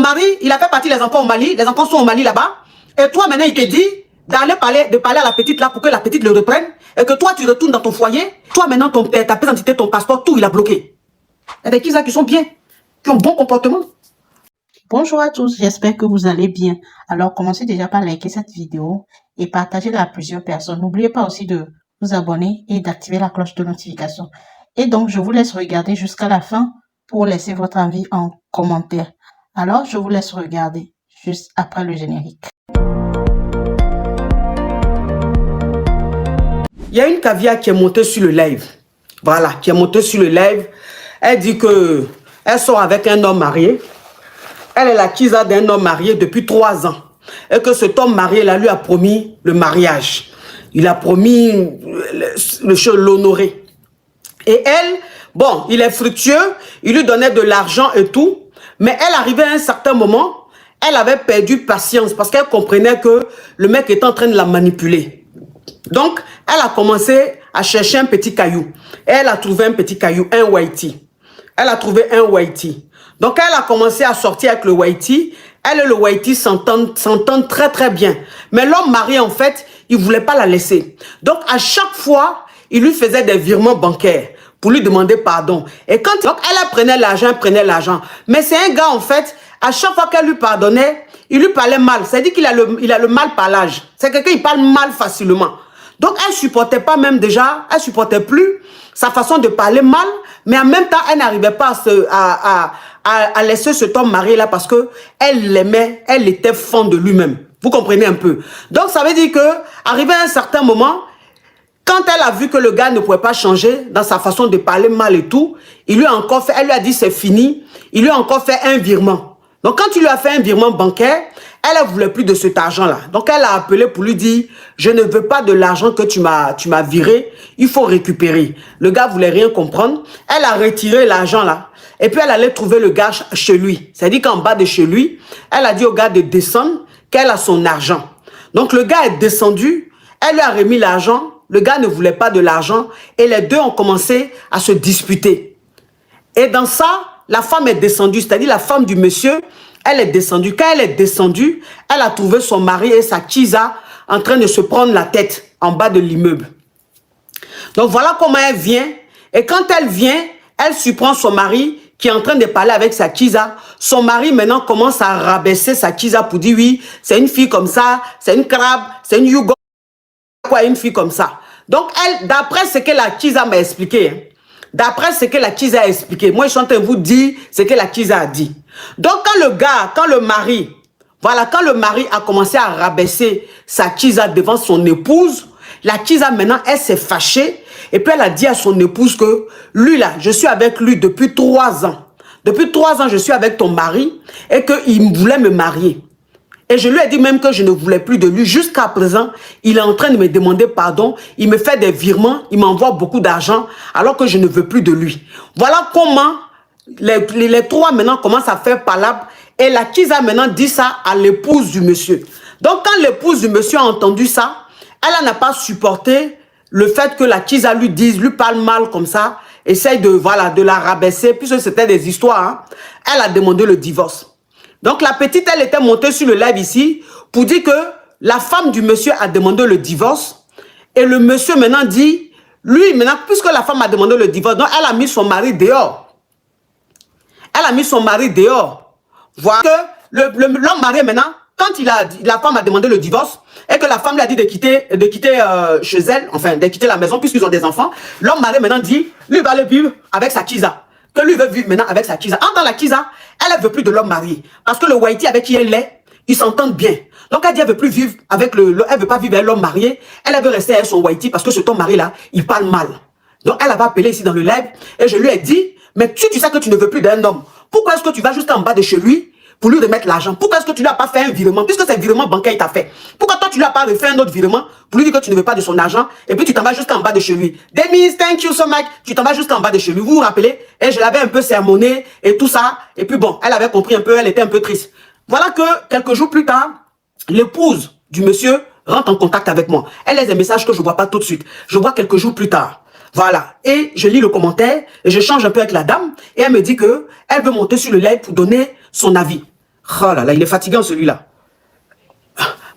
mari, il a fait partir les enfants au Mali. Les enfants sont au Mali là-bas. Et toi, maintenant, il te dit de parler à la petite là pour que la petite le reprenne. Et que toi, tu retournes dans ton foyer. Toi, maintenant, ta pièce d'identité, ton passeport, tout, il a bloqué. Il y a des qui sont bien, qui ont bon comportement. Bonjour à tous, j'espère que vous allez bien. Alors, commencez déjà par liker cette vidéo et partagez-la à plusieurs personnes. N'oubliez pas aussi de vous abonner et d'activer la cloche de notification. Et donc, je vous laisse regarder jusqu'à la fin pour laisser votre avis en commentaire. Alors, je vous laisse regarder juste après le générique. Il y a une caviar qui est montée sur le live. Voilà, qui est montée sur le live. Elle dit que elle sort avec un homme marié. Elle est la Kiza d'un homme marié depuis 3 ans. Et que cet homme marié là lui a promis le mariage. Il a promis l'honorer. Et elle, bon, il est fructueux, il lui donnait de l'argent et tout. Mais elle arrivait à un certain moment, elle avait perdu patience parce qu'elle comprenait que le mec était en train de la manipuler. Donc, elle a commencé à chercher un petit caillou. Et elle a trouvé un petit caillou, un whitey. Elle a trouvé un whitey. Donc, elle a commencé à sortir avec le whitey. Elle et le whitey s'entendent très, très bien. Mais l'homme marié, en fait, il ne voulait pas la laisser. Donc, à chaque fois, il lui faisait des virements bancaires pour lui demander pardon. Et quand donc, elle prenait l'argent, Mais c'est un gars, en fait, à chaque fois qu'elle lui pardonnait, il lui parlait mal. C'est-à-dire qu'il a le mal parlage. C'est quelqu'un qui parle mal facilement. Donc, elle ne supportait pas même déjà, elle ne supportait plus sa façon de parler mal, mais en même temps, elle n'arrivait pas à laisser cet homme marié là parce que elle l'aimait, elle était fan de lui-même. Vous comprenez un peu? Donc, ça veut dire que, arrivé à un certain moment, quand elle a vu que le gars ne pouvait pas changer dans sa façon de parler mal et tout, elle lui a dit c'est fini, il lui a encore fait un virement. Donc, quand il lui a fait un virement bancaire, elle ne voulait plus de cet argent-là. Donc, elle a appelé pour lui dire, je ne veux pas de l'argent que tu m'as viré, il faut récupérer. Le gars ne voulait rien comprendre. Elle a retiré l'argent là. Et puis, elle allait trouver le gars chez lui. C'est-à-dire qu'en bas de chez lui, elle a dit au gars de descendre, qu'elle a son argent. Donc, le gars est descendu, elle lui a remis l'argent, le gars ne voulait pas de l'argent et les deux ont commencé à se disputer. Et dans ça, la femme est descendue, c'est-à-dire la femme du monsieur, elle est descendue. Quand elle est descendue, elle a trouvé son mari et sa Kiza en train de se prendre la tête en bas de l'immeuble. Donc voilà comment elle vient. Et quand elle vient, elle surprend son mari qui est en train de parler avec sa Kiza. Son mari maintenant commence à rabaisser sa Kiza pour dire oui, c'est une fille comme ça, c'est une crabe, c'est une yougo, quoi, une fille comme ça. Donc elle, d'après ce que la Kiza m'a expliqué, d'après ce que la Kiza a expliqué, moi je suis en train de vous dire ce que la Kiza a dit. Donc quand le mari a commencé à rabaisser sa Kiza devant son épouse, la Kiza maintenant, elle s'est fâchée et puis elle a dit à son épouse que lui là, je suis avec lui depuis 3 ans. Depuis 3 ans, je suis avec ton mari et qu'il voulait me marier. Et je lui ai dit même que je ne voulais plus de lui. Jusqu'à présent, il est en train de me demander pardon. Il me fait des virements, il m'envoie beaucoup d'argent alors que je ne veux plus de lui. Voilà comment les trois maintenant commencent à faire palabre. Et la Kiza maintenant dit ça à l'épouse du monsieur. Donc quand l'épouse du monsieur a entendu ça, elle n'a pas supporté le fait que la Kiza lui parle mal comme ça, essaye de la rabaisser, puisque c'était des histoires. Hein. Elle a demandé le divorce. Donc la petite, elle était montée sur le live ici pour dire que la femme du monsieur a demandé le divorce. Et le monsieur maintenant dit, lui maintenant, puisque la femme a demandé le divorce, donc elle a mis son mari dehors. Elle a mis son mari dehors. Voilà que l'homme marié maintenant, quand la femme a demandé le divorce et que la femme lui a dit de quitter chez elle, enfin de quitter la maison puisqu'ils ont des enfants, l'homme marié maintenant dit, lui va aller vivre avec sa Kiza. Que lui veut vivre maintenant avec sa Kiza. En tant la Kiza, elle ne veut plus de l'homme marié. Parce que le whitey avec qui elle est, ils s'entendent bien. Donc elle dit elle veut plus vivre avec elle veut pas vivre avec l'homme marié. Elle veut rester avec son whitey parce que ce homme marié là, il parle mal. Donc elle va appeler ici dans le live et je lui ai dit, mais tu sais que tu ne veux plus d'un homme. Pourquoi est-ce que tu vas jusqu'en bas de chez lui pour lui remettre l'argent? Pourquoi est-ce que tu ne lui as pas fait un virement? Puisque c'est un virement bancaire il t'a fait. Pourquoi toi tu ne lui as pas refait un autre virement pour lui dire que tu ne veux pas de son argent et puis tu t'en vas jusqu'en bas de chez lui? Demise, thank you so much. Tu t'en vas jusqu'en bas de chez lui. Vous vous rappelez? Et je l'avais un peu sermonné et tout ça. Et puis bon, elle avait compris un peu, elle était un peu triste. Voilà que quelques jours plus tard, l'épouse du monsieur rentre en contact avec moi. Elle laisse des messages que je ne vois pas tout de suite. Je vois quelques jours plus tard. Voilà. Et je lis le commentaire et je change un peu avec la dame. Et elle me dit que elle veut monter sur le live pour donner son avis. Oh là là, il est fatigant celui-là.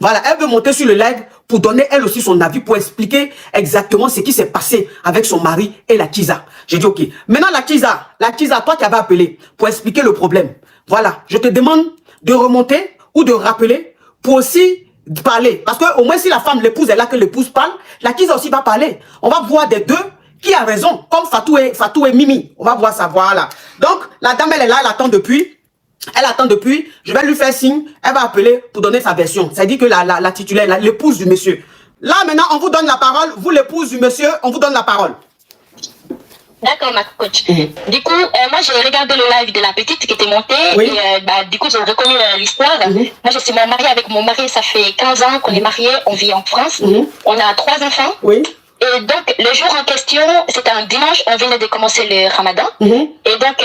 Voilà, elle veut monter sur le live pour donner elle aussi son avis, pour expliquer exactement ce qui s'est passé avec son mari et la Kiza. J'ai dit ok. Maintenant la Kiza, toi qui avais appelé pour expliquer le problème. Voilà, je te demande de remonter ou de rappeler pour aussi parler. Parce que au moins si la femme, l'épouse est là, que l'épouse parle, la Kiza aussi va parler. On va voir des deux qui a raison, comme Fatou et Mimi. On va voir ça, voilà. Donc la dame elle est là, elle attend depuis. Je vais lui faire signe, elle va appeler pour donner sa version. Ça dit que la titulaire, l'épouse du monsieur. Là, maintenant, on vous donne la parole. Vous, l'épouse du monsieur, on vous donne la parole. D'accord, ma coach. Du coup, moi, j'ai regardé le live de la petite qui était montée. Oui. Et du coup, j'ai reconnu l'histoire. Moi, je suis mariée avec mon mari. Ça fait 15 ans qu'on est mariés. On vit en France. On a 3 enfants. Oui. Et donc, le jour en question, c'était un dimanche, on venait de commencer le ramadan. Et donc,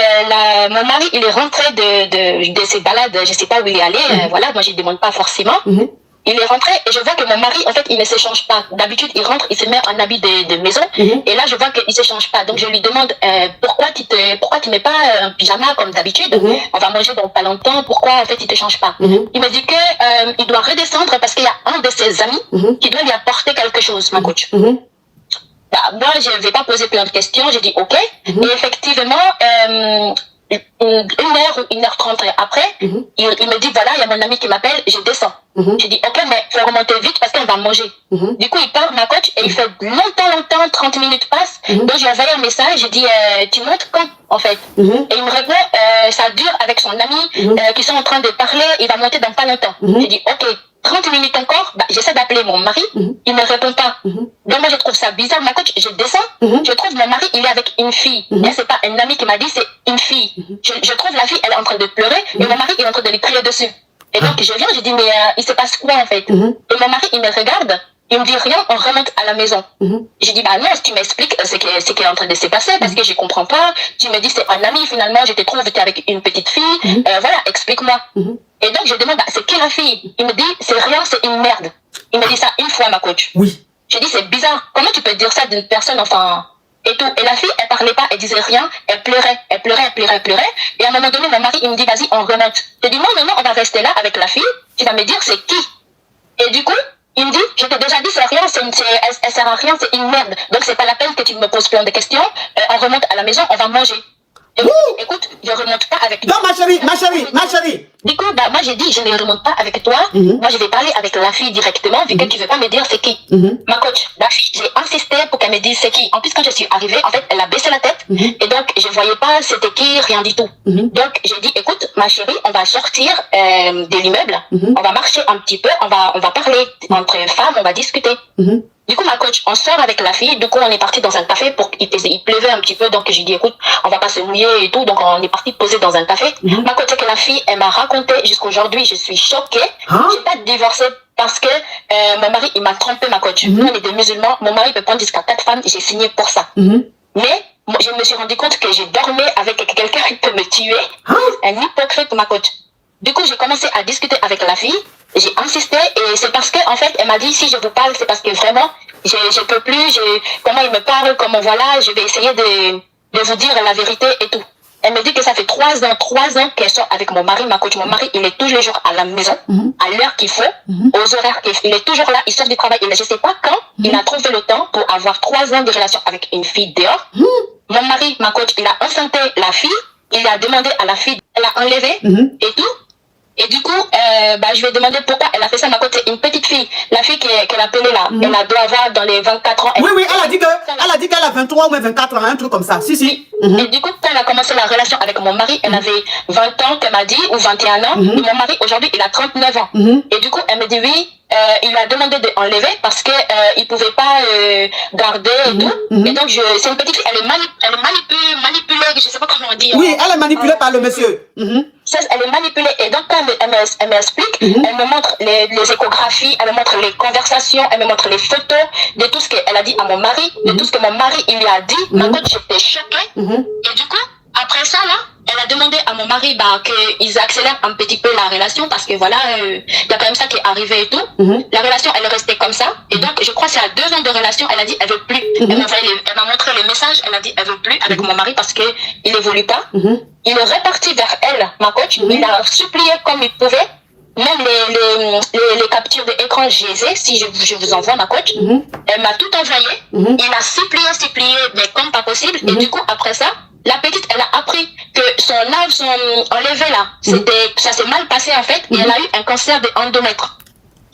mon mari, il est rentré de ses balades, je ne sais pas où il est allé, voilà, moi je ne demande pas forcément. Il est rentré et je vois que mon mari, en fait, il ne s'échange pas. D'habitude, il rentre, il se met en habit de maison. Et là, je vois qu'il ne s'échange pas. Donc, je lui demande, pourquoi tu ne mets pas un pyjama comme d'habitude? On va manger dans pas longtemps. Pourquoi, en fait, il ne te change pas? Il me dit que il doit redescendre parce qu'il y a un de ses amis qui doit lui apporter quelque chose, ma coach. Moi, je ne vais pas poser plein de questions. J'ai dit OK. Et effectivement, 1h30 après, il me dit voilà, il y a mon ami qui m'appelle, je descends. J'ai dit OK, mais il faut remonter vite parce qu'on va manger. Du coup, il part, ma coach, et il fait longtemps, 30 minutes passent. Donc, j'ai envoyé un message, j'ai dit tu montes quand en fait? Et il me répond ça dure avec son ami qui sont en train de parler, il va monter dans pas longtemps. J'ai dit OK. 30 minutes encore, j'essaie d'appeler mon mari, il ne répond pas. Donc moi je trouve ça bizarre, ma coach, je descends, je trouve mon mari, il est avec une fille. Et c'est pas un ami qui m'a dit, c'est une fille. Je trouve la fille, elle est en train de pleurer, et mon mari, il est en train de lui crier dessus. Et donc je viens, je dis, mais il se passe quoi en fait? Et mon mari, il me regarde, il me dit rien, on remonte à la maison. Je dis, bah non, tu m'expliques ce qui est en train de se passer, parce que je comprends pas. Tu me dis, c'est un ami, finalement, je te trouve, tu es avec une petite fille. Voilà, explique-moi. Et donc, je demande, c'est qui la fille? Il me dit, c'est rien, c'est une merde. Il me dit ça une fois, ma coach. Oui. Je dis, c'est bizarre. Comment tu peux dire ça d'une personne, enfin, et tout. Et la fille, elle parlait pas, elle disait rien, elle pleurait. Et à un moment donné, mon mari, il me dit, vas-y, on remonte. Je dis, non, on va rester là avec la fille. Tu vas me dire, c'est qui? Et du coup, il me dit, je t'ai déjà dit, c'est rien, elle sert à rien, c'est une merde. Donc, c'est pas la peine que tu me poses plein de questions. On remonte à la maison, on va manger. Écoute, je remonte pas avec toi. Non, ma chérie. Du coup, moi j'ai dit, je ne remonte pas avec toi. Moi, je vais parler avec la fille directement, vu que tu ne veux pas me dire c'est qui. Ma coach, la fille, j'ai insisté pour qu'elle me dise c'est qui. En plus, quand je suis arrivée, en fait, elle a baissé la tête. Et donc, je ne voyais pas c'était qui, rien du tout. Donc, j'ai dit, écoute, ma chérie, on va sortir de l'immeuble. On va marcher un petit peu. On va parler entre femmes, on va discuter. Du coup, ma coach, on sort avec la fille. Du coup, on est parti dans un café pour qu'il pleuvait un petit peu. Donc, j'ai dit, écoute, on va pas se mouiller et tout. Donc, on est parti poser dans un café. Ma coach, c'est que la fille, elle m'a raconté jusqu'aujourd'hui, je suis choquée. J'ai pas divorcé parce que mon mari, il m'a trompé, ma coach. Nous, on est des musulmans. Mon mari peut prendre jusqu'à 4 femmes. J'ai signé pour ça. Mais, je me suis rendu compte que j'ai dormi avec quelqu'un qui peut me tuer. Un hypocrite, ma coach. Du coup, j'ai commencé à discuter avec la fille. J'ai insisté et c'est parce que en fait elle m'a dit si je vous parle c'est parce que vraiment je peux plus, comment il me parle, comment voilà, je vais essayer de vous dire la vérité et tout. Elle me dit que ça fait 3 ans qu'elle sort avec mon mari, ma coach. Mon mari, il est tous les jours à la maison, à l'heure qu'il faut, aux horaires qu'il faut. Il est toujours là, il sort du travail. Et je sais pas quand il a trouvé le temps pour avoir 3 ans de relation avec une fille dehors. Mon mari, ma coach, il a enceinté la fille. Il a demandé à la fille, elle a enlevé et tout. Et du coup, je lui ai demandé pourquoi elle a fait ça. Ma coach, c'est une petite fille. La fille qu'elle appelait là, elle doit avoir dans les 24 ans. Oui, elle a dit qu'elle a 23 ou 24 ans, un truc comme ça. Si. Et du coup, quand elle a commencé la relation avec mon mari, elle avait 20 ans, qu'elle m'a dit, ou 21 ans. Et mon mari, aujourd'hui, il a 39 ans. Et du coup, elle me dit oui. Il lui a demandé d'enlever parce que il pouvait pas garder et tout. Et donc c'est une petite fille, elle est manipulée, je sais pas comment dire. Oui, elle est manipulée par le monsieur. Elle est manipulée et donc quand elle m'explique, elle me montre les échographies, elle me montre les conversations, elle me montre les photos de tout ce qu'elle a dit à mon mari, de tout ce que mon mari il lui a dit. Ma coach, j'étais choquée. Et du coup, Après ça, là, elle a demandé à mon mari qu'ils accélèrent un petit peu la relation parce que voilà, il y a quand même ça qui est arrivé et tout. La relation, elle est restée comme ça. Et donc, je crois que c'est à 2 ans de relation, elle a dit elle veut plus. Elle m'a montré les messages, elle a dit elle veut plus avec mon mari parce qu'il évolue pas. Il est reparti vers elle, ma coach. Il a supplié comme il pouvait. Même les captures d'écran, je les ai, si je vous envoie ma coach. Elle m'a tout envoyé. Il a supplié, mais comme pas possible. Et du coup, après ça, la petite, elle a appris que son âge, son enlevé là, ça s'est mal passé en fait. Et elle a eu un cancer de endomètre,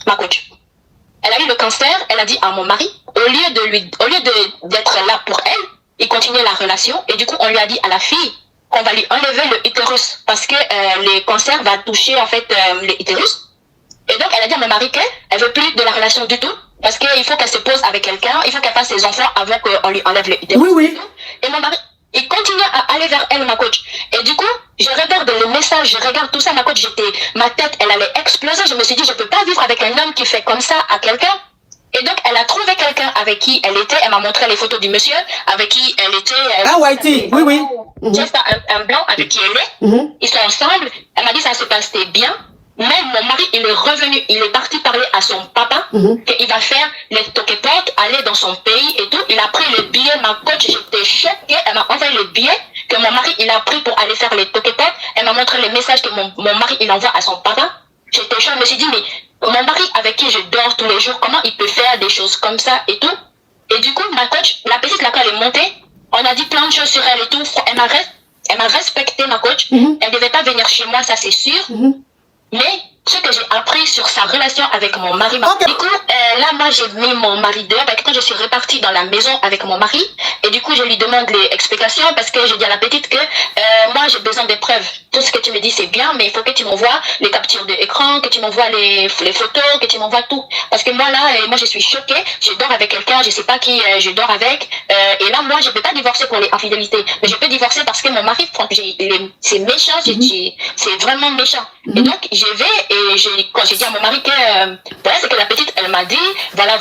ma coach. Elle a eu le cancer, elle a dit à mon mari, au lieu d'être là pour elle, il continuait la relation. Et du coup, on lui a dit à la fille qu'on va lui enlever le utérus parce que le cancer va toucher en fait le utérus. Et donc, elle a dit à mon mari qu'elle veut plus de la relation du tout parce qu'il faut qu'elle se pose avec quelqu'un, il faut qu'elle fasse ses enfants avant qu'on lui enlève le utérus. Oui. Et mon mari, il continue à aller vers elle, ma coach. Et du coup, je regarde le message, je regarde tout ça, ma coach, ma tête, elle allait exploser. Je me suis dit, je peux pas vivre avec un homme qui fait comme ça à quelqu'un. Et donc, elle a trouvé quelqu'un avec qui elle était. Elle m'a montré les photos du monsieur avec qui elle était. Ah, Whitey, oui. Juste un blanc avec qui elle est. Ils sont ensemble. Elle m'a dit, ça se passait bien. Même mon mari, il est revenu, il est parti parler à son papa qu'il va faire les toqueportes, aller dans son pays et tout. Il a pris le billet, ma coach, j'étais choquée. Elle m'a envoyé le billet que mon mari, il a pris pour aller faire les toqueportes. Elle m'a montré les messages que mon mari, il envoie à son papa. J'étais choquée, je me suis dit, mais mon mari avec qui je dors tous les jours, comment il peut faire des choses comme ça et tout. Et du coup, ma coach, la petite, là, quand elle est montée, on a dit plein de choses sur elle et tout. Elle m'a respecté, ma coach. Elle devait pas venir chez moi, ça c'est sûr. Mais ce que j'ai appris sur sa relation avec mon mari, du coup, là, moi, j'ai mis mon mari dehors. Quand je suis repartie dans la maison avec mon mari, et du coup, je lui demande les explications parce que j'ai dit à la petite que moi, j'ai besoin des preuves. Tout ce que tu me dis, c'est bien, mais il faut que tu m'envoies les captures d'écran, que tu m'envoies les photos, que tu m'envoies tout. Parce que moi, là, moi, je suis choquée. Je dors avec quelqu'un, je sais pas qui je dors avec. Et là, moi, je peux pas divorcer pour les infidélités. Mais je peux divorcer parce que mon mari, c'est méchant, c'est vraiment méchant. Et donc, je vais et quand j'ai dit à mon mari que voilà, c'est que la petite, elle m'a dit, voilà.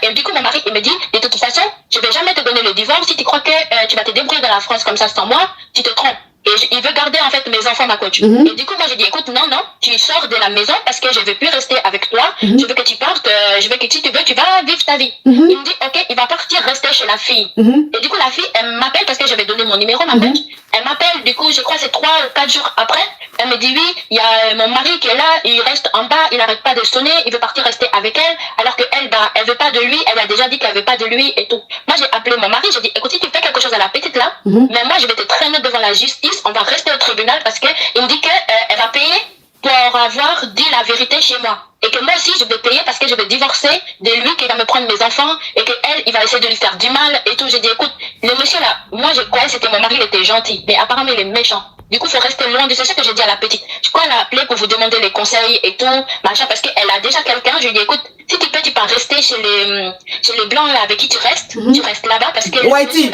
Et du coup, mon mari, il me dit, de toute façon, je vais jamais te donner le divorce. Si tu crois que tu vas te débrouiller dans la France comme ça sans moi, tu te trompes. Et il veut garder en fait mes enfants, ma coach. Et du coup, moi, j'ai dit, écoute, non, tu sors de la maison parce que je veux plus rester avec toi. Je veux que tu partes, je veux que si tu veux, tu vas vivre ta vie. Il me dit, ok, il va partir rester chez la fille. Et du coup, la fille, elle m'appelle parce que j'avais donné mon numéro, ma coach. Elle m'appelle, du coup, je crois que c'est 3 ou 4 jours après. Elle me dit, oui, il y a mon mari qui est là, il reste en bas, il n'arrête pas de sonner, il veut partir rester avec elle, alors qu'elle, elle veut pas de lui, elle a déjà dit qu'elle veut pas de lui et tout. Moi, j'ai appelé mon mari, j'ai dit, écoute, si tu fais quelque chose à la petite là, mais moi, je vais te traîner devant la justice, on va rester au tribunal parce que il me dit qu'elle va payer pour avoir dit la vérité chez moi. Et que moi aussi, je vais payer parce que je vais divorcer de lui, qu'il va me prendre mes enfants, et qu'elle, il va essayer de lui faire du mal et tout. J'ai dit, écoute, le monsieur là, moi, je croyais que c'était mon mari, il était gentil, mais apparemment, il est méchant. Du coup, il faut rester loin de ça. C'est ce que j'ai dit à la petite. Je crois qu'elle a appelé pour vous demander les conseils et tout, machin, parce qu'elle a déjà quelqu'un. Je lui ai dit, écoute, si tu peux, tu peux rester chez les blancs là, avec qui tu restes là-bas, parce que... Whitey,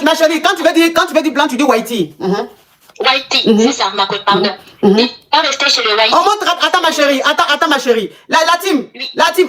ma chérie, quand tu veux dire blanc, tu dis Whitey. Whitey, c'est ça, ma coach, pardon. Pas rester chez le Whitey. Oh, attends ma chérie, attends ma chérie. La team,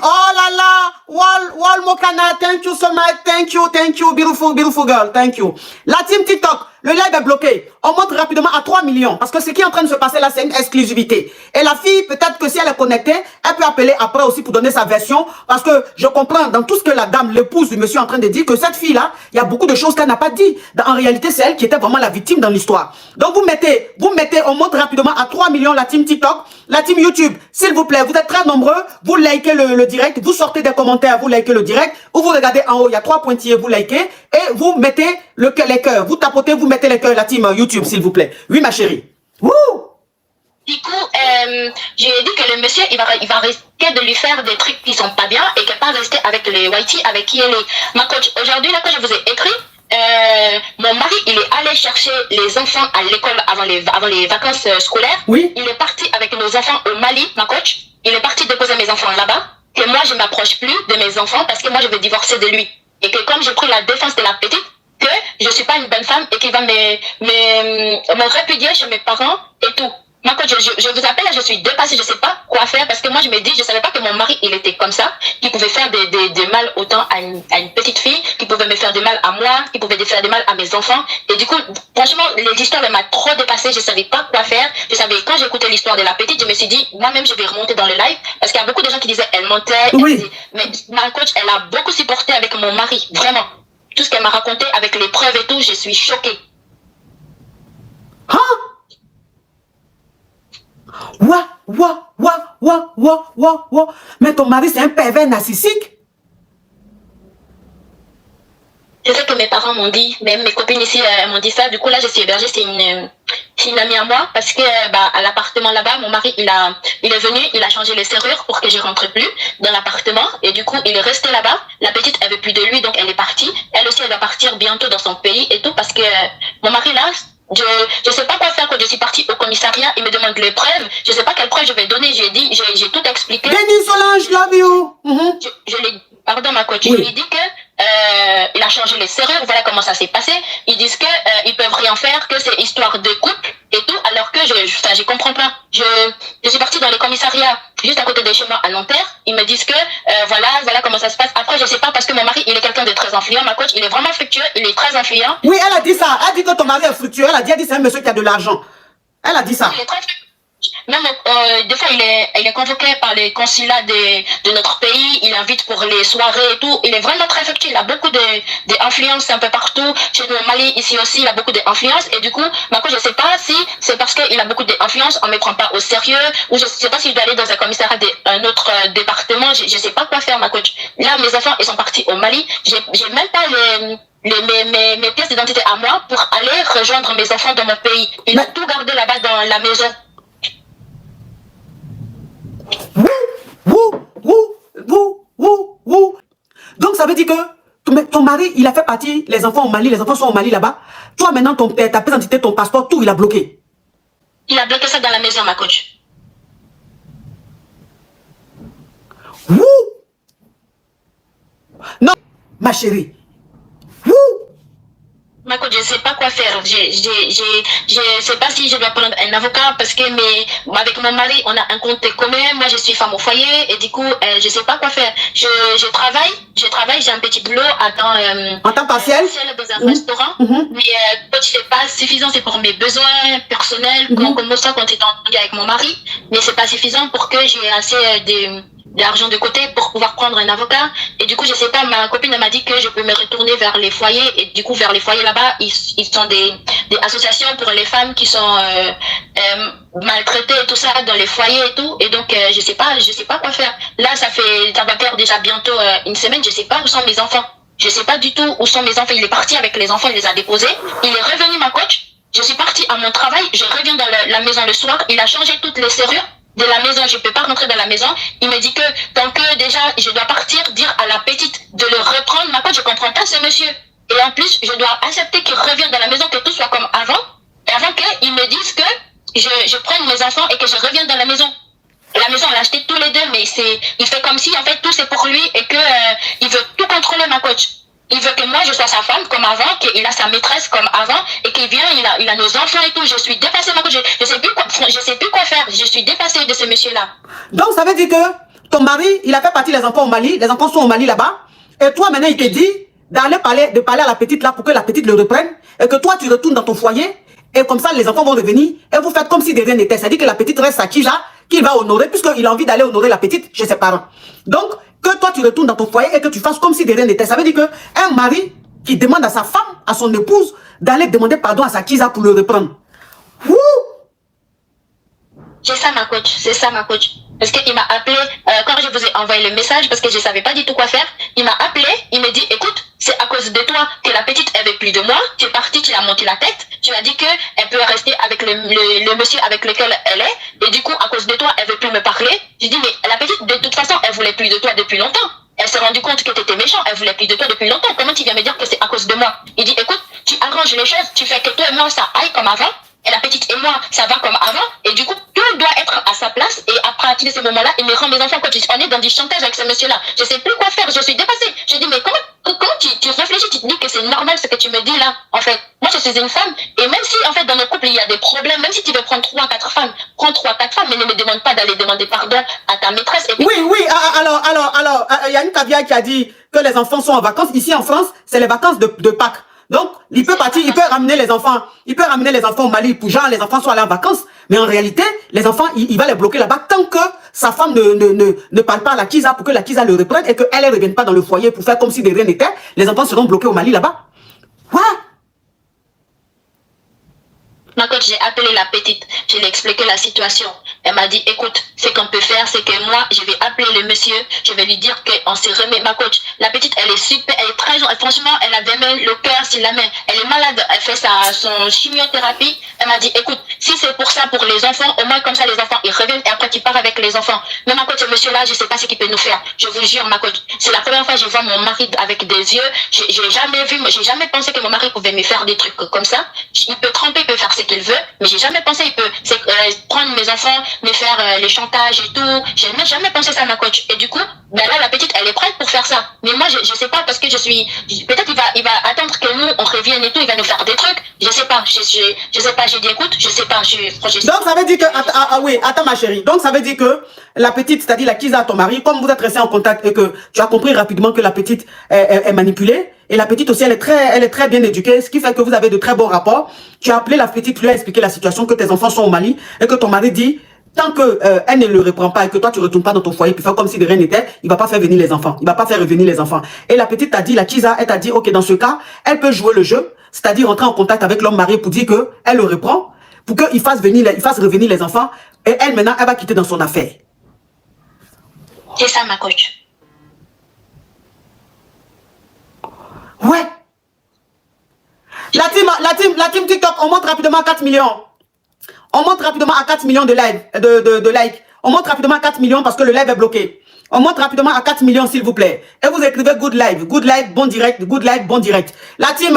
oh là là, Wal Mokana, thank you so much, thank you, beautiful girl, thank you. La team TikTok, le live est bloqué. On monte rapidement à 3 millions, parce que ce qui est en train de se passer là, c'est une exclusivité. Et la fille, peut-être que si elle est connectée, elle peut appeler après aussi pour donner sa version, parce que je comprends dans tout ce que la dame, l'épouse du monsieur est en train de dire, que cette fille-là, il y a beaucoup de choses qu'elle n'a pas dit. En réalité, c'est elle qui était vraiment la victime dans l'histoire. Donc vous mettez, on monte rapidement à 3 millions la team TikTok, la team YouTube, s'il vous plaît, vous êtes très nombreux, vous likez le direct, vous sortez des commentaires, vous likez le direct, ou vous regardez en haut, il y a 3 pointillés, vous likez, et vous mettez les cœurs, vous tapotez, vous mettez les cœurs, la team YouTube, s'il vous plaît. Oui, ma chérie. Wouh! Du coup, je lui ai dit que le monsieur, il va risquer de lui faire des trucs qui sont pas bien, et qu'il ne va pas rester avec les Whitey, avec qui elle est. Ma coach, aujourd'hui, là, quand je vous ai écrit, mon mari, il est allé chercher les enfants à l'école avant les vacances scolaires. Oui. Il est parti avec nos enfants au Mali, ma coach. Il est parti déposer mes enfants là-bas. Que moi, je ne m'approche plus de mes enfants parce que moi, je veux divorcer de lui. Et que comme j'ai pris la défense de la petite, que je ne suis pas une bonne femme et qu'il va me répudier chez mes parents et tout. Moi, quand je vous appelle, je suis dépassée, je ne sais pas quoi faire parce que moi, je me dis, je ne savais pas que mon mari, il était comme ça, qu'il pouvait faire des mal autant à une petite fille, qu'il pouvait me faire du mal à moi, qui pouvait faire du mal à mes enfants. Et du coup, franchement, l'histoire m'a trop dépassée. Je savais pas quoi faire. Je savais, quand j'écoutais l'histoire de la petite, je me suis dit, moi-même, je vais remonter dans le live. Parce qu'il y a beaucoup de gens qui disaient, elle mentait. Oui. Elle disait, mais ma coach, elle a beaucoup supporté avec mon mari. Vraiment. Tout ce qu'elle m'a raconté avec les preuves et tout, je suis choquée. Hein? Ouah. Mais ton mari, c'est un pervers narcissique. Je sais que mes parents m'ont dit, même mes copines ici m'ont dit ça. Du coup, là, je suis hébergée, c'est une amie à moi. Parce que à l'appartement là-bas, mon mari, il est venu, il a changé les serrures pour que je rentre plus dans l'appartement. Et du coup, il est resté là-bas. La petite, elle veut plus de lui, donc elle est partie. Elle aussi, elle va partir bientôt dans son pays et tout. Parce que mon mari, là, je sais pas quoi faire quand je suis partie au commissariat. Il me demande les preuves. Je sais pas quelles preuves je vais donner. J'ai tout expliqué. Denis Solange, love you. Je lui, pardon ma coach, Oui. je lui dis que il a changé les serrures, voilà comment ça s'est passé. Ils disent que ils peuvent rien faire, que c'est histoire de couple et tout, alors que je comprends pas. Je suis partie dans le commissariat juste à côté de chez moi à Nanterre. Ils me disent que voilà comment ça se passe. Après je sais pas, parce que mon mari il est quelqu'un de très influent, ma coach, il est vraiment fructueux, il est très influent. Oui, elle a dit ça. Elle a dit que ton mari est fructueux. Elle a dit c'est un monsieur qui a de l'argent. Elle a dit ça. Il est très même des fois il est convoqué par les consulats de notre pays, il invite pour les soirées et tout. Il est vraiment très affecté, il a beaucoup d'influence un peu partout. Chez nous au Mali, ici aussi, il a beaucoup d'influence. Et du coup, je sais pas si c'est parce qu'il a beaucoup d'influence, on me prend pas au sérieux, ou je sais pas si je dois aller dans un commissariat d'un autre département. Je sais pas quoi faire, ma coach. Là, mes enfants, ils sont partis au Mali. J'ai même pas mes pièces d'identité à moi pour aller rejoindre mes enfants dans mon pays. Il a tout gardé là-bas dans la maison. Donc ça veut dire que ton mari, il a fait partie, les enfants au Mali, les enfants sont au Mali là-bas. Toi maintenant, ta pièce d'identité, ton passeport, tout, il a bloqué. Il a bloqué ça dans la maison, ma coach. Non, ma chérie. Ma coach, je sais pas quoi faire. Je sais pas si je dois prendre un avocat parce que avec mon mari, on a un compte commun. Moi, je suis femme au foyer et du coup, je sais pas quoi faire. Je travaille, j'ai un petit boulot en temps partiel dans un restaurant. Mais coach, c'est pas suffisant, c'est pour mes besoins personnels, comme ça quand j'étais en avec mon mari. Mais c'est pas suffisant pour que j'ai assez d'argent de côté pour pouvoir prendre un avocat. Et du coup, je sais pas, ma copine m'a dit que je peux me retourner vers les foyers. Et du coup, vers les foyers là-bas, ils sont des associations pour les femmes qui sont maltraitées et tout ça dans les foyers et tout. Et donc, je sais pas quoi faire. Là, ça va faire déjà bientôt une semaine. Je sais pas où sont mes enfants. Je sais pas du tout où sont mes enfants. Il est parti avec les enfants, il les a déposés. Il est revenu, ma coach. Je suis partie à mon travail. Je reviens dans la maison le soir. Il a changé toutes les serrures de la maison, je peux pas rentrer dans la maison. Il me dit que tant que déjà je dois partir, dire à la petite de le reprendre. Ma coach, je comprends pas ce monsieur. Et en plus, je dois accepter qu'il revienne dans la maison, que tout soit comme avant. Et avant qu'ils me disent que je prenne mes enfants et que je revienne dans la maison. La maison, on l'a acheté tous les deux, mais il fait comme si en fait tout c'est pour lui et que il veut tout contrôler, ma coach. Il veut que moi je sois sa femme comme avant, qu'il a sa maîtresse comme avant et qu'il vient, il a nos enfants et tout. Je suis dépassée, ma coach. Je sais plus quoi faire. Je suis dépassée de ce monsieur-là. Donc ça veut dire que ton mari, il a fait partie des enfants au Mali. Les enfants sont au Mali là-bas. Et toi maintenant, il te dit de parler à la petite là pour que la petite le reprenne et que toi tu retournes dans ton foyer et comme ça les enfants vont revenir et vous faites comme si de rien n'était. C'est-à-dire que la petite reste à qui là, qu'il va honorer puisqu'il a envie d'aller honorer la petite chez ses parents. Donc que toi tu retournes dans ton foyer et que tu fasses comme si de rien n'était. Ça veut dire qu'un mari qui demande à sa femme, à son épouse, d'aller demander pardon à sa Kiza pour le reprendre. C'est ça ma coach. Parce qu'il m'a appelé, quand je vous ai envoyé le message, parce que je savais pas du tout quoi faire, il m'a appelé, il me dit, écoute, c'est à cause de toi que la petite elle veut plus de moi, tu es parti, tu l'as monté la tête, tu m'as dit qu'elle peut rester avec le monsieur avec lequel elle est, et du coup, à cause de toi, elle veut plus me parler. J'ai dit, mais la petite, de toute façon, elle voulait plus de toi depuis longtemps. Elle s'est rendue compte que tu étais méchant, elle voulait plus de toi depuis longtemps. Comment tu viens me dire que c'est à cause de moi? Il dit, écoute, tu arranges les choses, tu fais que toi et moi, ça aille comme avant. Et la petite et moi, ça va comme avant. Et du coup, tout doit être à sa place. Et à partir de ce moment-là, il me rend mes enfants. On est dans du chantage avec ce monsieur-là. Je sais plus quoi faire. Je suis dépassée. Je dis, mais comment tu réfléchis, tu te dis que c'est normal ce que tu me dis là. En fait, moi, je suis une femme. Et même si, en fait, dans nos couples, il y a des problèmes, même si tu veux prendre 3 4 femmes, prends 3 4 femmes, mais ne me demande pas d'aller demander pardon à ta maîtresse. Et puis... Oui. il y a une caviar qui a dit que les enfants sont en vacances. Ici en France, c'est les vacances de Pâques. Donc, il peut partir, il peut ramener les enfants. Il peut ramener les enfants au Mali pour genre les enfants sont allés en vacances. Mais en réalité, les enfants, il va les bloquer là-bas tant que sa femme ne parle pas à la Kisa pour que la Kisa le reprenne et qu'elle ne revienne pas dans le foyer pour faire comme si de rien n'était. Les enfants seront bloqués au Mali là-bas. Quoi? Ma coach, j'ai appelé la petite, je lui ai expliqué la situation. Elle m'a dit, écoute, ce qu'on peut faire, c'est que moi, je vais appeler le monsieur, je vais lui dire qu'on s'est remis. Ma coach, la petite, elle est super, elle est très gentille. Franchement, elle avait même le cœur sur la main. Elle est malade, elle fait son chimiothérapie. Elle m'a dit, écoute, si c'est pour ça, pour les enfants, au moins comme ça, les enfants, ils reviennent et après, tu pars avec les enfants. Mais ma coach, ce monsieur-là, je ne sais pas ce qu'il peut nous faire. Je vous jure, ma coach, c'est la première fois que je vois mon mari avec des yeux. J'ai jamais pensé que mon mari pouvait me faire des trucs comme ça. Il peut tromper, il peut faire ce qu'il veut, mais j'ai jamais pensé il peut prendre mes enfants, me faire les chantages et tout. J'ai jamais pensé ça, ma coach. Et du coup, ben là, la petite, elle est prête pour faire ça. Mais moi, je sais pas parce que peut-être il va attendre que nous, on revienne et tout, il va nous faire des trucs. Je sais pas. Je sais pas. J'ai dit, écoute, je sais pas. Donc, ça veut dire que, oui, attends, ma chérie. Donc, ça veut dire que la petite, c'est-à-dire la Kisa, ton mari, comme vous êtes restés en contact et que tu as compris rapidement que la petite est manipulée, et la petite aussi, elle est très bien éduquée, ce qui fait que vous avez de très bons rapports. Tu as appelé la petite, tu lui as expliqué la situation, que tes enfants sont au Mali, et que ton mari dit, tant que elle ne le reprend pas et que toi tu ne retournes pas dans ton foyer, puis faire comme si de rien n'était, il va pas faire venir les enfants. Il va pas faire revenir les enfants. Et la petite t'a dit, la Kisa, elle t'a dit, ok, dans ce cas, elle peut jouer le jeu, c'est-à-dire entrer en contact avec l'homme marié pour dire que elle le reprend, pour qu'il fasse revenir les enfants, et elle maintenant, elle va quitter dans son affaire. C'est ça, ma coach. Ouais. La team TikTok, on monte rapidement à 4 millions. On monte rapidement à 4 millions de likes. On monte rapidement à 4 millions parce que le live est bloqué. On monte rapidement à 4 millions, s'il vous plaît. Et vous écrivez good live, bon direct, good live, bon direct. La team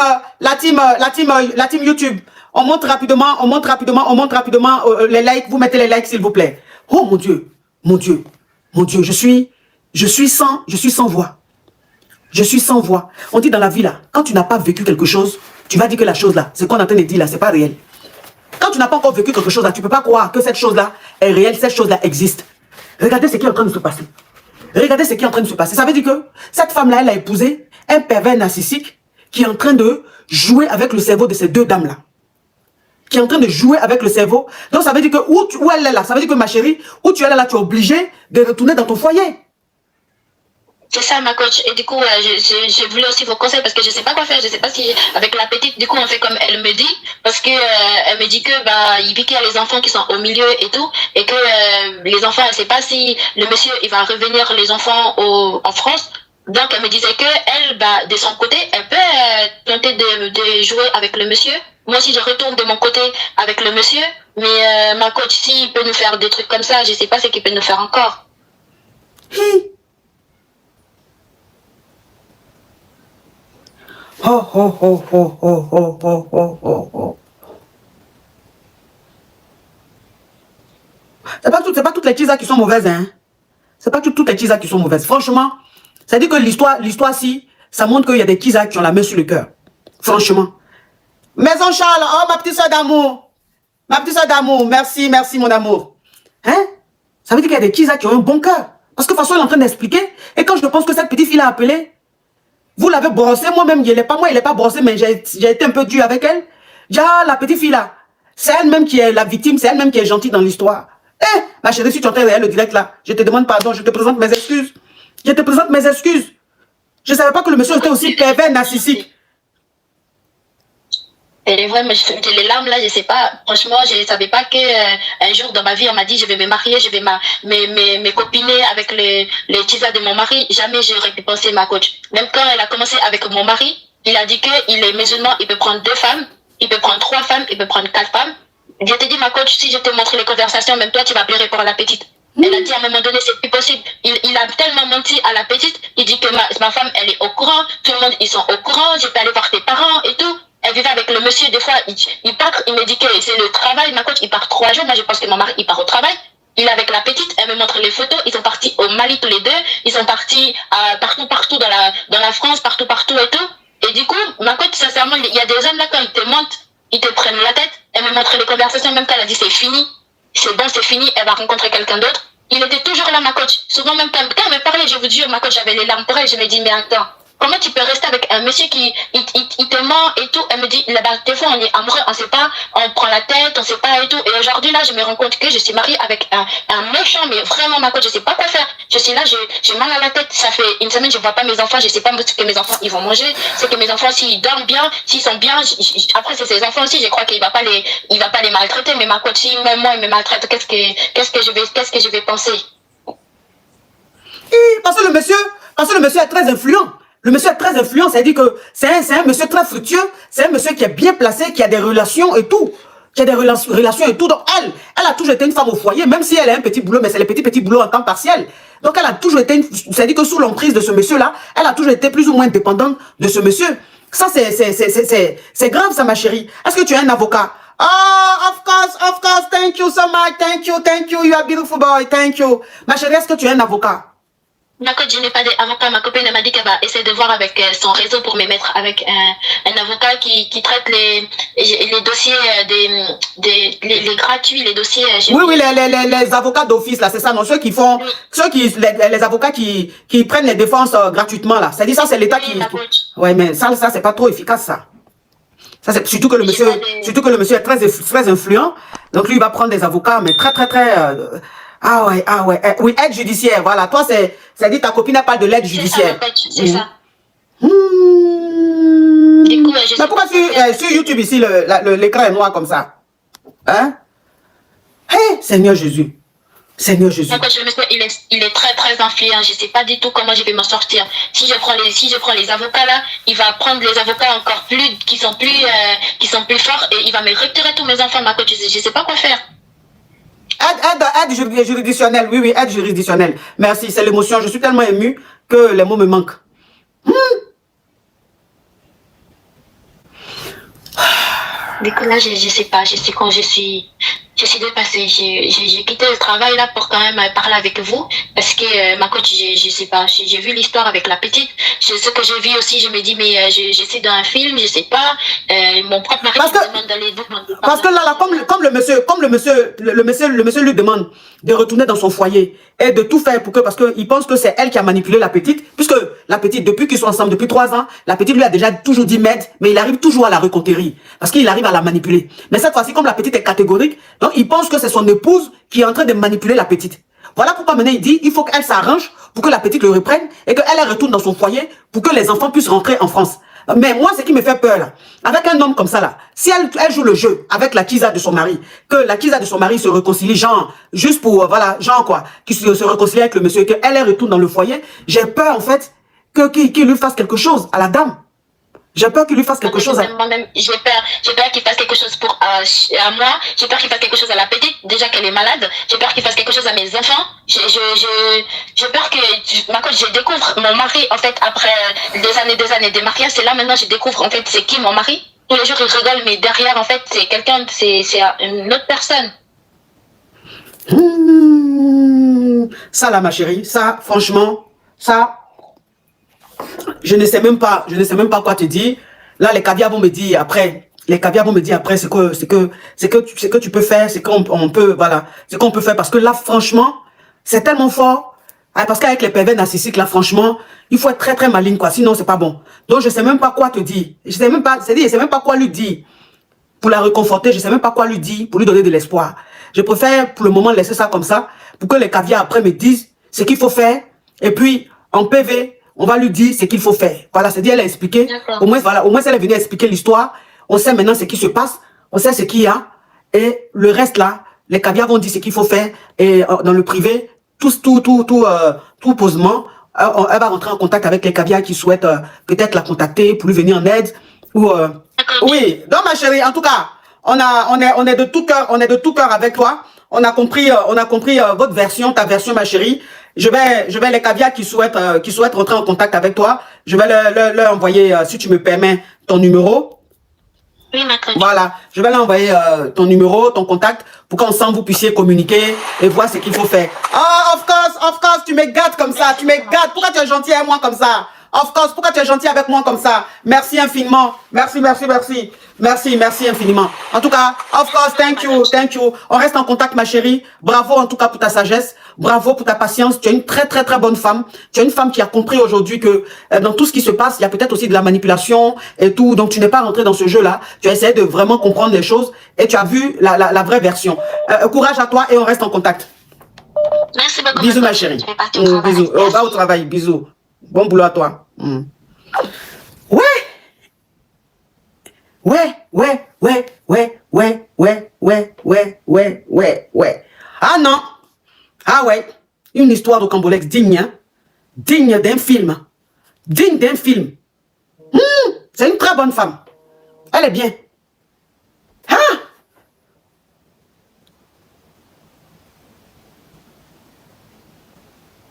YouTube. On monte rapidement les likes. Vous mettez les likes, s'il vous plaît. Oh mon Dieu, je suis sans voix. Je suis sans voix. On dit dans la vie là, quand tu n'as pas vécu quelque chose, tu vas dire que la chose là, ce qu'on est en train de dire là, c'est pas réel. Quand tu n'as pas encore vécu quelque chose là, tu ne peux pas croire que cette chose là est réelle, cette chose là existe. Regardez ce qui est en train de se passer. Regardez ce qui est en train de se passer. Ça veut dire que cette femme là, elle a épousé un pervers narcissique qui est en train de jouer avec le cerveau de ces deux dames là. Qui est en train de jouer avec le cerveau. Donc ça veut dire que où elle est là, ça veut dire que ma chérie, où tu es là, tu es obligé de retourner dans ton foyer. C'est ça, ma coach. Et du coup, je voulais aussi vos conseils parce que je sais pas quoi faire. Je sais pas si avec la petite, du coup, on fait comme elle me dit, parce que elle me dit que il vit qu'il y a les enfants qui sont au milieu et tout, et que les enfants, elle sait pas si le monsieur il va revenir les enfants en France. Donc elle me disait que elle, de son côté, elle peut tenter de jouer avec le monsieur. Moi aussi, je retourne de mon côté avec le monsieur, mais ma coach, s'il peut nous faire des trucs comme ça, je sais pas ce qu'il peut nous faire encore. C'est pas toutes les Kisa qui sont mauvaises, hein. C'est pas toutes les Kisa qui sont mauvaises. Franchement, ça dit que l'histoire-ci, ça montre qu'il y a des Kisa qui ont la main sur le cœur. Franchement. Maison Charles, oh ma petite soeur d'amour. Ma petite soeur d'amour, merci mon amour. Hein? Ça veut dire qu'il y a des Kisa qui ont un bon cœur. Parce que de toute façon, elle est en train d'expliquer. Et quand je pense que cette petite fille l'a appelée, vous l'avez brossé, moi-même, il n'est pas brossé, mais j'ai été un peu dur avec elle. Déjà, la petite fille là, c'est elle-même qui est la victime, c'est elle-même qui est gentille dans l'histoire. Eh, ma chérie, si tu entends le direct là, je te demande pardon, je te présente mes excuses. Je te présente mes excuses. Je ne savais pas que le monsieur était aussi pervers narcissique. Et vraiment, j'ai les larmes là, je sais pas. Franchement, je ne savais pas qu'un jour dans ma vie, on m'a dit je vais me marier, je vais me copiner avec les Kisa de mon mari. Jamais j'aurais pu penser, ma coach. Même quand elle a commencé avec mon mari, il a dit qu'il est musulman, il peut prendre 2 femmes, il peut prendre 3 femmes, il peut prendre 4 femmes. Je te dis, ma coach, si je te montre les conversations, même toi, tu vas pleurer pour la petite. Elle a dit à un moment donné, c'est plus possible. Il a tellement menti à la petite, il dit que ma femme, elle est au courant, tout le monde, ils sont au courant, je peux aller voir tes parents et tout. Elle vivait avec le monsieur, des fois, il part, il me dit que c'est le travail, ma coach, il part 3 jours, moi je pense que mon mari, il part au travail. Il est avec la petite, elle me montre les photos, ils sont partis au Mali tous les deux, ils sont partis partout dans la France, partout et tout. Et du coup, ma coach, sincèrement, il y a des hommes là, quand ils te mentent, ils te prennent la tête. Elle me montre les conversations, même quand elle a dit c'est fini, c'est bon, c'est fini, elle va rencontrer quelqu'un d'autre. Il était toujours là, ma coach. Souvent, même quand elle me parlait, je vous jure, ma coach, j'avais les larmes pour elle. Je me dis, mais attends, comment tu peux rester avec un monsieur qui il te ment et tout? Elle me dit, là-bas, des fois, on est amoureux, on sait pas, on prend la tête, on sait pas et tout. Et aujourd'hui, là, je me rends compte que je suis mariée avec un méchant, mais vraiment, ma coach, je sais pas quoi faire. Je suis là, j'ai mal à la tête. Ça fait une semaine, je vois pas mes enfants, je sais pas ce que mes enfants, ils vont manger. C'est que mes enfants, s'ils dorment bien, s'ils sont bien, après, c'est ses enfants aussi, je crois qu'il va pas les maltraiter, mais ma coach, si même moi, il me maltraite, qu'est-ce que je vais penser? Parce que le monsieur est très influent. Le monsieur est très influent, c'est-à-dire que c'est un monsieur très fructueux, c'est un monsieur qui est bien placé, qui a des relations et tout. Qui a des relations et tout. Donc elle a toujours été une femme au foyer, même si elle a un petit boulot, mais c'est les petits boulots en temps partiel. Donc elle a toujours été, c'est-à-dire que sous l'emprise de ce monsieur-là, elle a toujours été plus ou moins dépendante de ce monsieur. Ça, c'est grave, ça, ma chérie. Est-ce que tu es un avocat? Oh, of course, thank you so much, thank you, you are beautiful boy, thank you. Ma chérie, est-ce que tu es un avocat? Ma coach, je n'ai pas d'avocat. Ma copine m'a dit qu'elle va essayer de voir avec son réseau pour me mettre avec un avocat qui traite les dossiers les gratuits, les dossiers. Oui, les avocats d'office, là, c'est ça, non? Ceux qui font, oui. Les avocats qui prennent les défenses gratuitement, là. C'est-à-dire, ça, c'est l'État qui. Ouais, mais ça, c'est pas trop efficace, ça. Ça, c'est surtout que le monsieur est très influent. Donc, lui, il va prendre des avocats, mais très. Ah ouais. Oui, aide judiciaire, voilà. Toi, c'est-à-dire ta copine n'a pas de l'aide judiciaire. C'est ça. Du coup, mais pourquoi sur YouTube ici, l'écran est noir comme ça? Hein? Hé, Seigneur Jésus. Seigneur Jésus. Il est très influent. Je ne sais pas du tout comment je vais m'en sortir. Si je prends les avocats là, il va prendre les avocats encore plus qui sont plus forts et il va me retirer tous mes enfants. Ma coach, je ne sais pas quoi faire. Aide juridictionnelle, oui, aide juridictionnelle. Merci, c'est l'émotion. Je suis tellement émue que les mots me manquent. Du coup, là, je sais pas, je sais quand je suis dépassée. J'ai quitté le travail là pour quand même parler avec vous. Parce que ma coach, je sais pas, j'ai vu l'histoire avec la petite. Ce que j'ai vu aussi, je me dis, mais j'essaie dans un film, je sais pas. Mon propre mari me demande d'aller demander. Parce que là, comme le monsieur lui demande de retourner dans son foyer et de tout faire pour que, parce qu'il pense que c'est elle qui a manipulé la petite, puisque la petite, depuis qu'ils sont ensemble, depuis 3 ans, la petite lui a déjà toujours dit m'aide, mais il arrive toujours à la reconquérir, parce qu'il arrive à la manipuler. Mais cette fois-ci, comme la petite est catégorique, donc il pense que c'est son épouse qui est en train de manipuler la petite. Voilà pourquoi maintenant il dit, il faut qu'elle s'arrange pour que la petite le reprenne et qu'elle retourne dans son foyer pour que les enfants puissent rentrer en France. Mais moi, ce qui me fait peur là, avec un homme comme ça là, si elle joue le jeu avec la Kisa de son mari, que la Kisa de son mari se réconcilie, genre, juste pour, voilà, genre quoi, qui se réconcilie avec le monsieur et qu'elle retourne dans le foyer, j'ai peur en fait qu'il lui fasse quelque chose à la dame. J'ai peur qu'il lui fasse quelque chose. Moi-même, j'ai peur qu'il fasse quelque chose à moi. J'ai peur qu'il fasse quelque chose à la petite, déjà qu'elle est malade. J'ai peur qu'il fasse quelque chose à mes enfants. J'ai peur que, ma coach, je découvre mon mari, en fait, après des années de mariage. C'est là maintenant je découvre, en fait, c'est qui mon mari. Tous les jours, il rigole, mais derrière, en fait, c'est quelqu'un, c'est une autre personne. Ça là, ma chérie, ça, franchement, ça... Je ne sais même pas quoi te dire. Là, les caviars vont me dire après. Ce que tu peux faire, c'est qu'on peut, voilà, ce qu'on peut faire. Parce que là, franchement, c'est tellement fort. Ah, parce qu'avec les pervers narcissiques, là, franchement, il faut être très maligne, quoi. Sinon, c'est pas bon. Donc, je sais même pas quoi te dire. Je sais même pas quoi lui dire. Pour la réconforter, je sais même pas quoi lui dire, pour lui donner de l'espoir. Je préfère, pour le moment, laisser ça comme ça, pour que les caviars, après, me disent ce qu'il faut faire. Et puis, en PV, on va lui dire ce qu'il faut faire. Voilà, c'est-à-dire elle a expliqué. Au moins, voilà, au moins elle est venue expliquer l'histoire. On sait maintenant ce qui se passe. On sait ce qu'il y a. Et le reste là, les caviars vont dire ce qu'il faut faire. Et dans le privé, tout posement, elle va rentrer en contact avec les caviars qui souhaitent peut-être la contacter pour lui venir en aide. Ou oui. Donc ma chérie, en tout cas, on est de tout cœur avec toi. On a compris votre version, ta version, ma chérie. Je vais les caviars qui souhaitent rentrer en contact avec toi. Je vais leur envoyer, si tu me permets, ton numéro. Oui, ma coach. Voilà, je vais leur envoyer ton numéro, ton contact, pour qu'ensemble vous puissiez communiquer et voir ce qu'il faut faire. Oh, of course, tu me gâtes comme ça, tu me gâtes. Pourquoi tu es gentil avec moi comme ça? Of course, pourquoi tu es gentil avec moi comme ça? Merci infiniment. Merci infiniment. En tout cas, of course, thank you. On reste en contact, ma chérie. Bravo en tout cas pour ta sagesse. Bravo pour ta patience. Tu es une très, très, très bonne femme. Tu es une femme qui a compris aujourd'hui que dans tout ce qui se passe, il y a peut-être aussi de la manipulation et tout. Donc, tu n'es pas rentré dans ce jeu-là. Tu as essayé de vraiment comprendre les choses et tu as vu la vraie version. Courage à toi et on reste en contact. Merci beaucoup. Bisous, ma chérie. Je vais partir au travail. Bisous. Oh, va au travail. Bisous. Bon boulot à toi. Ouais. Ouais. Ah non. Ah ouais. Une histoire de Cambolex digne, hein? Digne d'un film. Digne d'un film. C'est une très bonne femme. Elle est bien. Ah!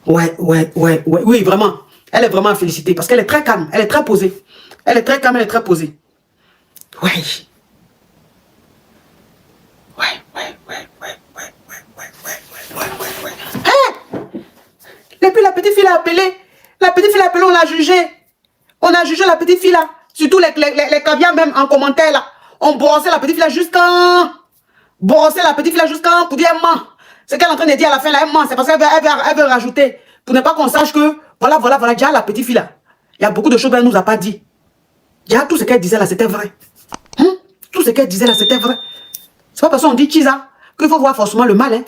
Ouais. Oui, vraiment. Elle est vraiment à féliciter parce qu'elle est très calme. Elle est très posée. Elle est très calme, elle est très posée. Ouais. Et puis la petite fille l'a appelé. La petite fille l'a appelé, on l'a jugé. On a jugé la petite fille là. Surtout les caviars même en commentaire là. On brossait la petite fille là jusqu'en... Brosser la petite fille là jusqu'en... Pour dire elle ment. C'est qu'elle est en train de dire à la fin là, elle ment. C'est parce qu'elle veut rajouter. Pour ne pas qu'on sache que... Voilà. Déjà la petite fille là. Il y a beaucoup de choses qu'elle ne nous a pas dit. Déjà tout ce qu'elle disait là, c'était vrai. Tout ce qu'elle disait là, c'était vrai. C'est pas parce qu'on dit Chiza qu'il faut voir forcément le mal. Hein.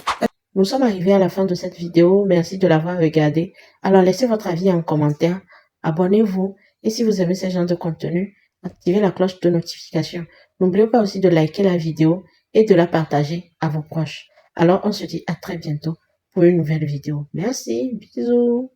Nous sommes arrivés à la fin de cette vidéo. Merci de l'avoir regardée. Alors laissez votre avis en commentaire. Abonnez-vous. Et si vous aimez ce genre de contenu, activez la cloche de notification. N'oubliez pas aussi de liker la vidéo et de la partager à vos proches. Alors on se dit à très bientôt pour une nouvelle vidéo. Merci. Bisous.